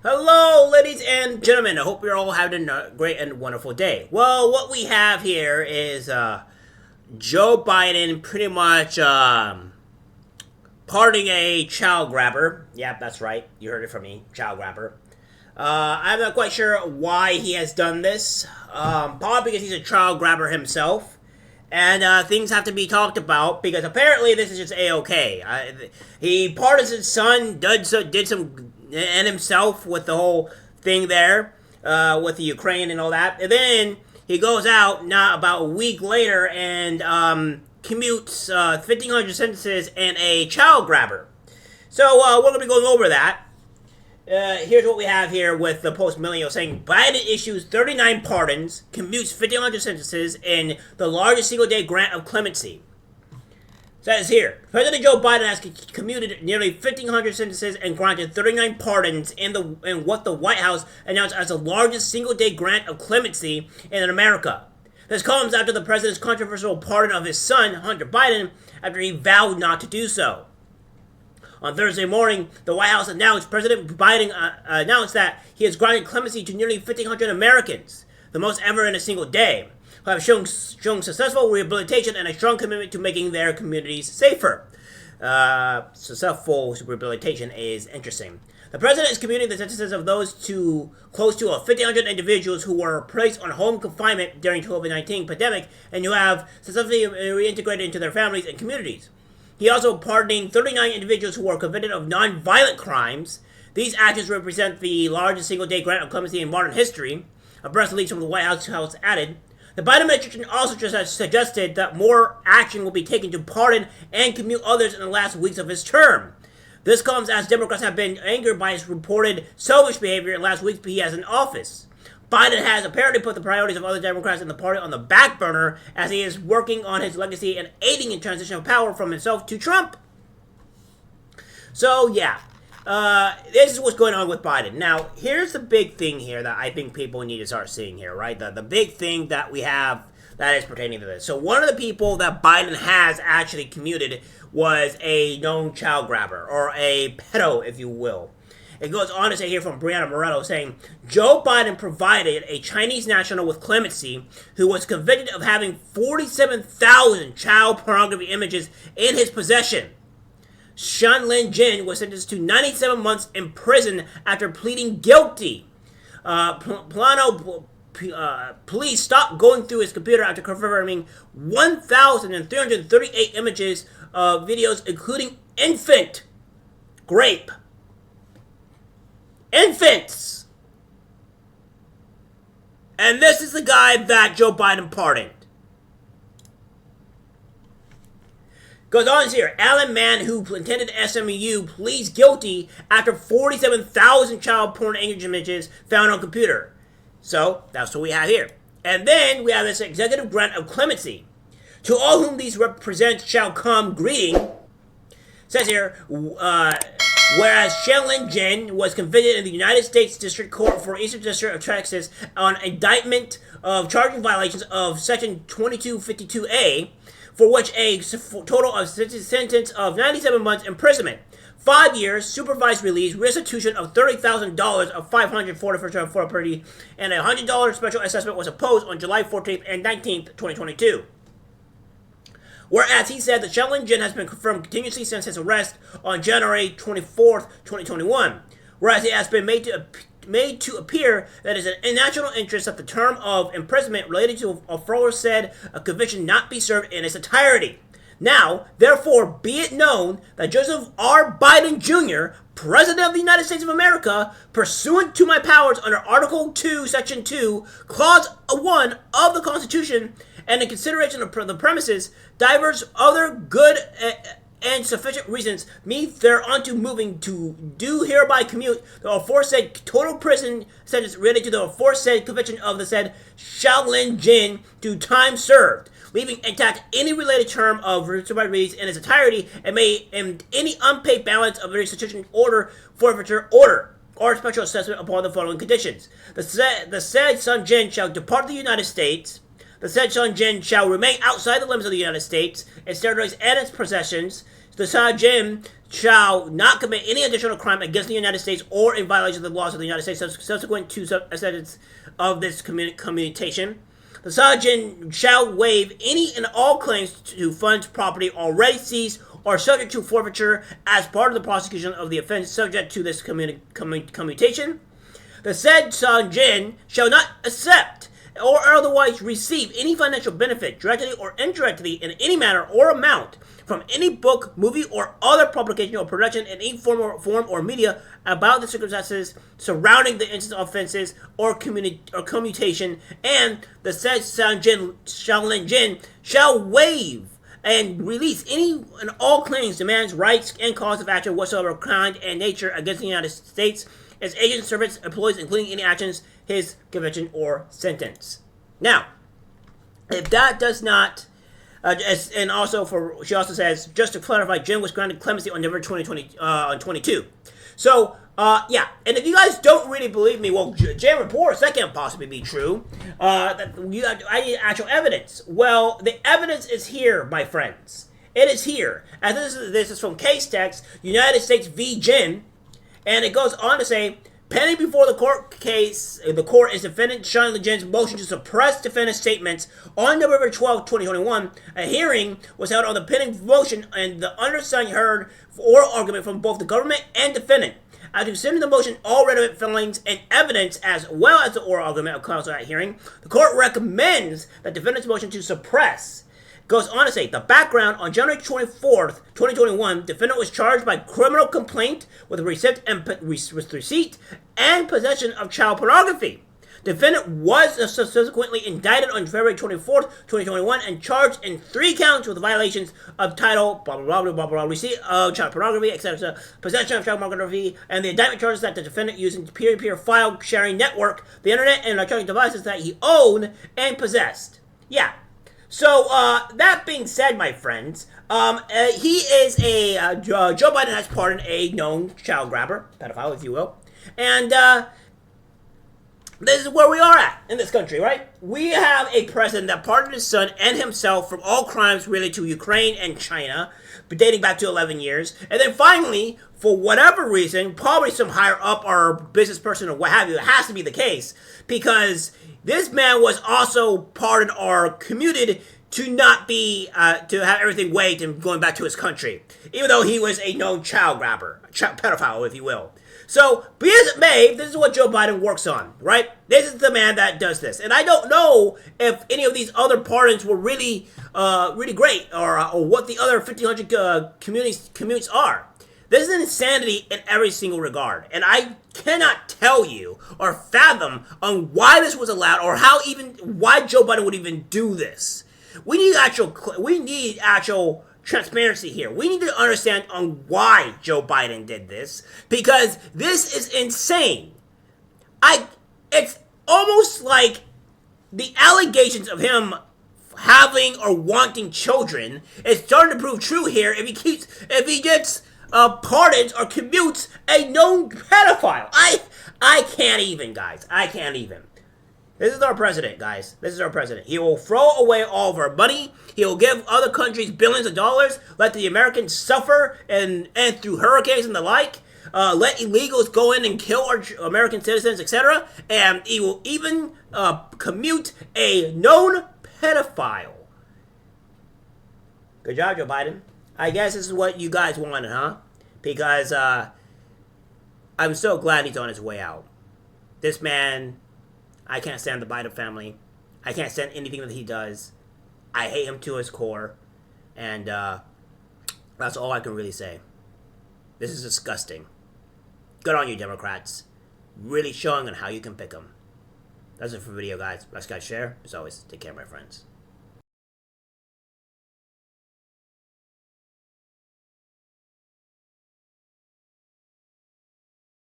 Hello, ladies and gentlemen. I hope you're all having a great and wonderful day. Well, what we have here is Joe Biden pretty much pardoning a child grabber. Yep, that's right. You heard it from me. Child grabber. I'm not quite sure why he has done this. Probably because he's a child grabber himself. And things have to be talked about because apparently this is just A-okay. He pardons his son, did some, and himself with the whole thing there, with the Ukraine and all that. And then he goes out not about a week later and commutes 1,500 sentences and a child grabber. So we're going to be going over that. Here's what we have here with the Post-Millennial saying Biden issues 39 pardons, commutes 1,500 sentences, and the largest single-day grant of clemency. Says here, President Joe Biden has commuted nearly 1,500 sentences and granted 39 pardons in what the White House announced as the largest single-day grant of clemency in America. This comes after the president's controversial pardon of his son, Hunter Biden, after he vowed not to do so. On Thursday morning, the White House announced President Biden announced that he has granted clemency to nearly 1,500 Americans, the most ever in a single day, who have shown successful rehabilitation and a strong commitment to making their communities safer. Successful rehabilitation is interesting. The president is commuting the sentences of those close to 1,500 individuals who were placed on home confinement during the COVID-19 pandemic and who have successfully reintegrated into their families and communities. He also pardoning 39 individuals who were convicted of non-violent crimes. These actions represent the largest single-day grant of clemency in modern history. A press release from the White House added. The Biden administration also just has suggested that more action will be taken to pardon and commute others in the last weeks of his term. This comes as Democrats have been angered by his reported selfish behavior in last week he has in office. Biden has apparently put the priorities of other Democrats in the party on the back burner as he is working on his legacy and aiding in transition of power from himself to Trump. So, yeah. This is what's going on with Biden. Now, here's the big thing here that I think people need to start seeing here, right? The big thing that we have that is pertaining to this. So, one of the people that Biden has actually commuted was a known child grabber, or a pedo, if you will. It goes on to say here from Brianna Morello saying, Joe Biden provided a Chinese national with clemency who was convicted of having 47,000 child pornography images in his possession. Shanlin Jin was sentenced to 97 months in prison after pleading guilty. Police stopped going through his computer after confirming 1,338 images of videos, including infant rape. Infants! And this is the guy that Joe Biden pardoned. Goes on here. Alan Mann, who attended SMU, pleads guilty after 47,000 child porn images found on computer. So, that's what we have here. And then we have this executive grant of clemency. To all whom these represent shall come greeting. It says here, whereas Shanlin Jin was convicted in the United States District Court for Eastern District of Texas on indictment of charging violations of Section 2252A, for which a total of sentence of 97 months imprisonment, 5 years, supervised release, restitution of $30,000 of $500 for property, and a $100 special assessment was imposed on July 14th and 19th, 2022. Whereas he said that Shanlin Jin has been confirmed continuously since his arrest on January 24th, 2021. Whereas it has been made to appear that it is in national interest that the term of imprisonment related to aforesaid a conviction not be served in its entirety. Now, therefore, be it known that Joseph R. Biden Jr., President of the United States of America, pursuant to my powers under Article 2, Section 2, Clause 1 of the Constitution, and in consideration of the premises, divers other good and sufficient reasons, me thereunto moving to do hereby commute the aforesaid total prison sentence related to the aforesaid conviction of the said Shanlin Jin to time served, leaving intact any related term of supervised release in its entirety, and any unpaid balance of the restitution order, forfeiture order, or special assessment upon the following conditions. The said Sun Jin shall depart the United States. The said Sun Jin shall remain outside the limits of the United States, its territories, and its possessions, the Sajin shall not commit any additional crime against the United States or in violation of the laws of the United States subsequent to sentence of this commutation. The Sajin shall waive any and all claims to funds, property already seized or subject to forfeiture as part of the prosecution of the offense subject to this commutation. The said Sajin shall not accept or otherwise receive any financial benefit, directly or indirectly, in any manner or amount, from any book, movie, or other publication or production in any form or media about the circumstances surrounding the instance of offenses or commutation, and the said Shaolin shall waive and release any and all claims, demands, rights, and cause of action whatsoever kind and nature against the United States, its agents, servants, employees, including any actions, his conviction, or sentence. Now, if that does not... and also, she also says, just to clarify, Jin was granted clemency on November 2022. So, yeah. And if you guys don't really believe me, well, JMReports, that can't possibly be true. I need actual evidence. Well, the evidence is here, my friends. It is here. And this is from Case Text, United States v. Jin. And it goes on to say, pending before the court is defendant Sean Jin's motion to suppress defendant's statements on November 12, 2021. A hearing was held on the pending motion, and the undersigned heard oral argument from both the government and defendant. After considering the motion, all relevant filings and evidence, as well as the oral argument of counsel at hearing, the court recommends that defendant's motion to suppress. Goes on to say, the background: on January 24th, 2021, defendant was charged by criminal complaint with receipt and possession of child pornography. Defendant was subsequently indicted on February 24th, 2021, and charged in 3 counts with violations of title, blah, blah, blah, blah, blah, receipt of child pornography, etc., possession of child pornography, and the indictment charges that the defendant using peer-to-peer file sharing network, the internet, and electronic devices that he owned and possessed. Yeah. So, that being said, my friends, he is Joe Biden has pardoned a known child grabber, pedophile, if you will, and, this is where we are at in this country, right? We have a president that pardoned his son and himself from all crimes related to Ukraine and China, dating back to 11 years, and then finally, for whatever reason, probably some higher up or business person or what have you, it has to be the case, because this man was also pardoned or commuted to not be, to have everything waived and going back to his country, even though he was a known child grabber, pedophile, if you will. So, be as it may, this is what Joe Biden works on, right? This is the man that does this. And I don't know if any of these other pardons were really, really great, or what the other 1,500 commutes are. This is insanity in every single regard. And I cannot tell you or fathom on why this was allowed, or why Joe Biden would even do this. We need actual transparency here. We need to understand on why Joe Biden did this, because this is insane. It's almost like the allegations of him having or wanting children is starting to prove true here if he gets pardons or commutes a known pedophile. I can't even, guys. I can't even. This is our president, guys. This is our president. He will throw away all of our money. He will give other countries billions of dollars. Let the Americans suffer and through hurricanes and the like. Let illegals go in and kill our American citizens, etc. And he will even commute a known pedophile. Good job, Joe Biden. I guess this is what you guys wanted, huh? Because I'm so glad he's on his way out. This man... I can't stand the Biden family. I can't stand anything that he does. I hate him to his core. And that's all I can really say. This is disgusting. Good on you, Democrats. Really showing on how you can pick them. That's it for the video, guys. Like, guys, share. As always, take care, my friends.